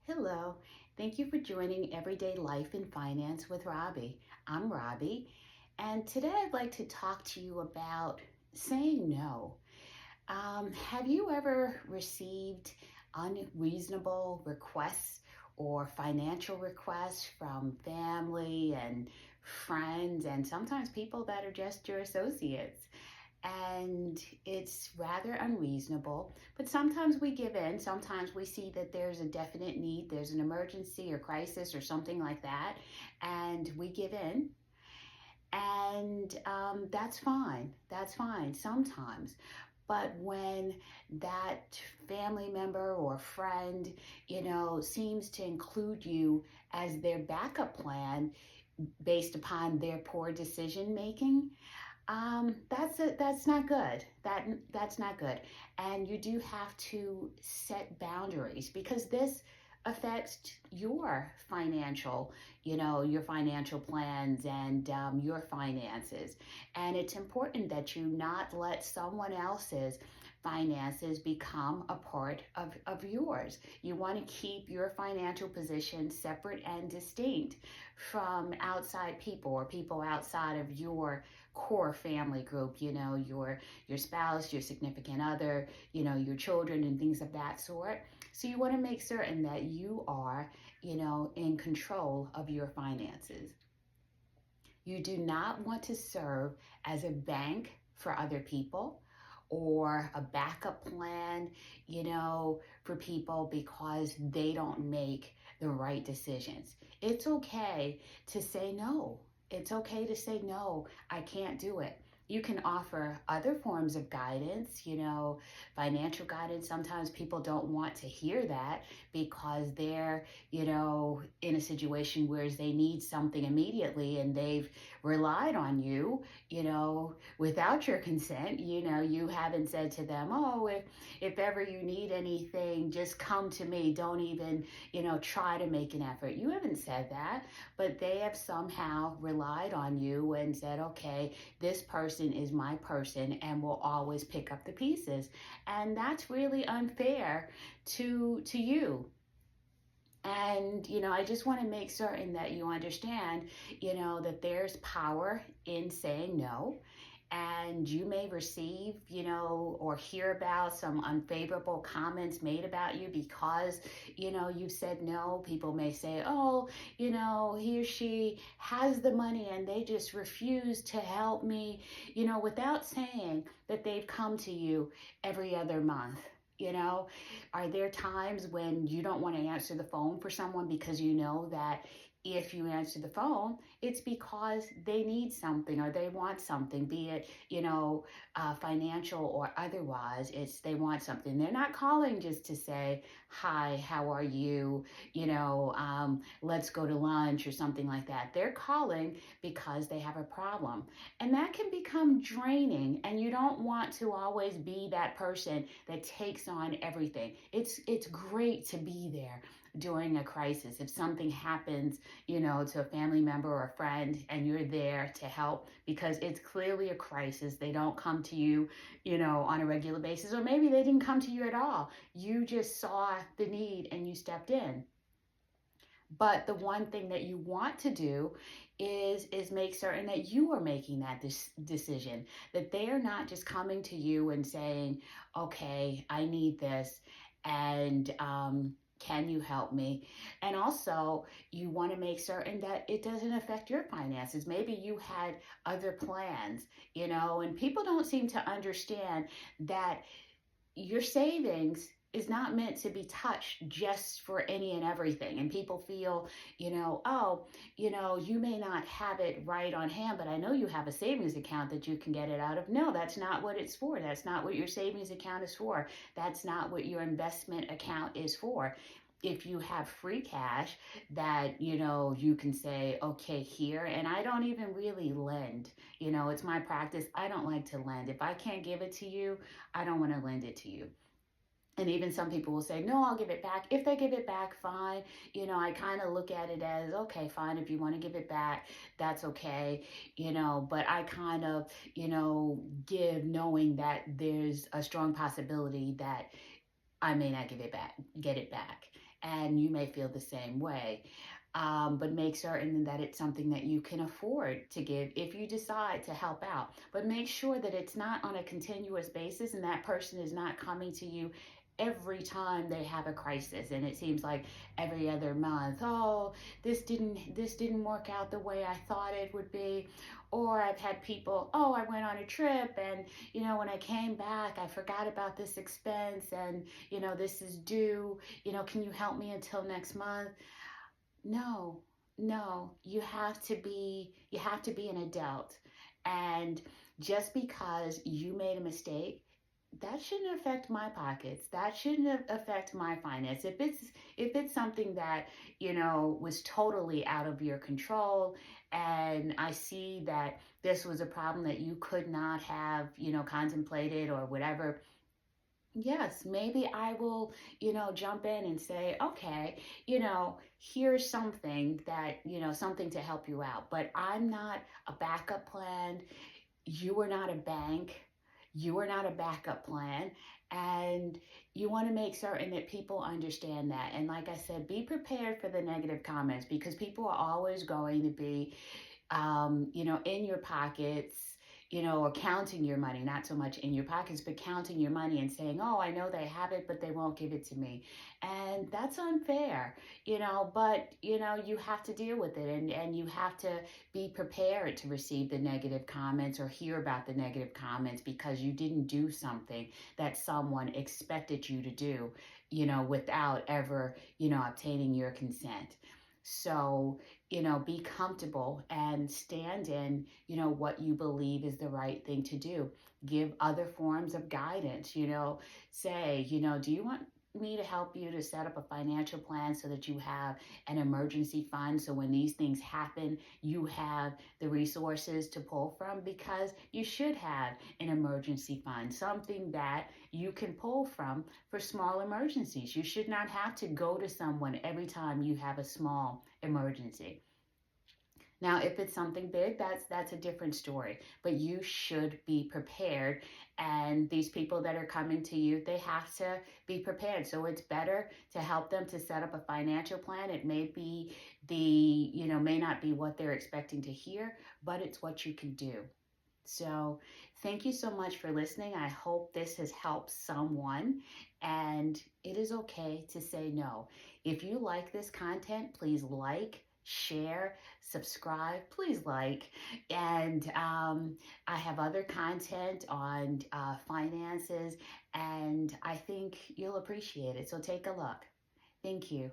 Hello. Thank you for joining Everyday Life in Finance with Robbie. I'm Robbie, and today I'd like to talk to you about saying no. Have you ever received unreasonable requests or financial requests from family and friends, and sometimes people that are just your associates? And it's rather unreasonable. But sometimes we give in. Sometimes we see that there's a definite need, there's an emergency or crisis or something like that, and we give in. And that's fine. That's fine sometimes. But when that family member or friend, seems to include you as their backup plan based upon their poor decision making, that's not good. That's not good. And you do have to set boundaries because this affects your financial plans and your finances. And it's important that you not let someone else's finances become a part of yours. You want to keep your financial position separate and distinct from outside people or people outside of your core family group, your spouse, your significant other, your children and things of that sort. So you want to make certain that you are, in control of your finances. You do not want to serve as a bank for other people or a backup plan, for people because they don't make the right decisions. It's okay to say no. It's okay to say no, I can't do it. You can offer other forms of guidance, financial guidance. Sometimes people don't want to hear that because they're, in a situation where they need something immediately and they've relied on you, without your consent. You haven't said to them, oh, if ever you need anything, just come to me. Don't even, try to make an effort. You haven't said that, but they have somehow relied on you and said, okay, this person is my person and will always pick up the pieces. And that's really unfair to you. And, I just want to make certain that you understand, that there's power in saying no. And you may receive, or hear about some unfavorable comments made about you because, you said no. People may say, oh, he or she has the money and they just refuse to help me, without saying that they've come to you every other month. Are there times when you don't want to answer the phone for someone because you know that if you answer the phone, it's because they need something or they want something, be it, financial or otherwise. It's they want something. They're not calling just to say, hi, how are you? Let's go to lunch or something like that. They're calling because they have a problem. And that can become draining. And you don't want to always be that person that takes on everything. It's great to be there during a crisis. If something happens, to a family member or a friend, and you're there to help because it's clearly a crisis. They don't come to you, on a regular basis, or maybe they didn't come to you at all. You just saw the need and you stepped in. But the one thing that you want to do is make certain that you are making that decision, that they are not just coming to you and saying, okay, I need this, and can you help me? And also, you want to make certain that it doesn't affect your finances. Maybe you had other plans, and people don't seem to understand that your savings is not meant to be touched just for any and everything. And people feel, oh, you may not have it right on hand, but I know you have a savings account that you can get it out of. No, that's not what it's for. That's not what your savings account is for. That's not what your investment account is for. If you have free cash that, you can say, okay, here, and I don't even really lend, it's my practice. I don't like to lend. If I can't give it to you, I don't want to lend it to you. And even some people will say, no, I'll give it back. If they give it back, fine. I kind of look at it as, okay, fine. If you want to give it back, that's okay. But I kind of, give knowing that there's a strong possibility that I may not get it back. and you may feel the same way. But make certain that it's something that you can afford to give if you decide to help out. But make sure that it's not on a continuous basis and that person is not coming to you every time they have a crisis, and it seems like every other month, oh, this didn't work out the way I thought it would be. Or I've had people, oh, I went on a trip, and when I came back I forgot about this expense, and this is due, can you help me until next month? No, no, you have to be an adult. And just because you made a mistake, that shouldn't affect my pockets. That shouldn't affect my finance. If it's something that, was totally out of your control, and I see that this was a problem that you could not have, contemplated or whatever. Yes, maybe I will, jump in and say, okay, here's something that, something to help you out. But I'm not a backup plan. You are not a bank. You are not a backup plan. And you want to make certain that people understand that. And like I said, be prepared for the negative comments, because people are always going to be in your pockets, or counting your money, not so much in your pockets, but counting your money and saying, oh, I know they have it, but they won't give it to me. And that's unfair, but, you have to deal with it, and you have to be prepared to receive the negative comments or hear about the negative comments because you didn't do something that someone expected you to do, without ever, obtaining your consent. So, be comfortable and stand in, what you believe is the right thing to do. Give other forms of guidance, say, do you want me to help you to set up a financial plan so that you have an emergency fund, so when these things happen you have the resources to pull from? Because you should have an emergency fund, something that you can pull from for small emergencies. You should not have to go to someone every time you have a small emergency. Now, if it's something big, that's a different story. But you should be prepared. And these people that are coming to you, they have to be prepared. So it's better to help them to set up a financial plan. It may be may not be what they're expecting to hear, but it's what you can do. So thank you so much for listening. I hope this has helped someone. And it is okay to say no. If you like this content, please like, share, subscribe, please like. And I have other content on finances, and I think you'll appreciate it. So take a look. Thank you.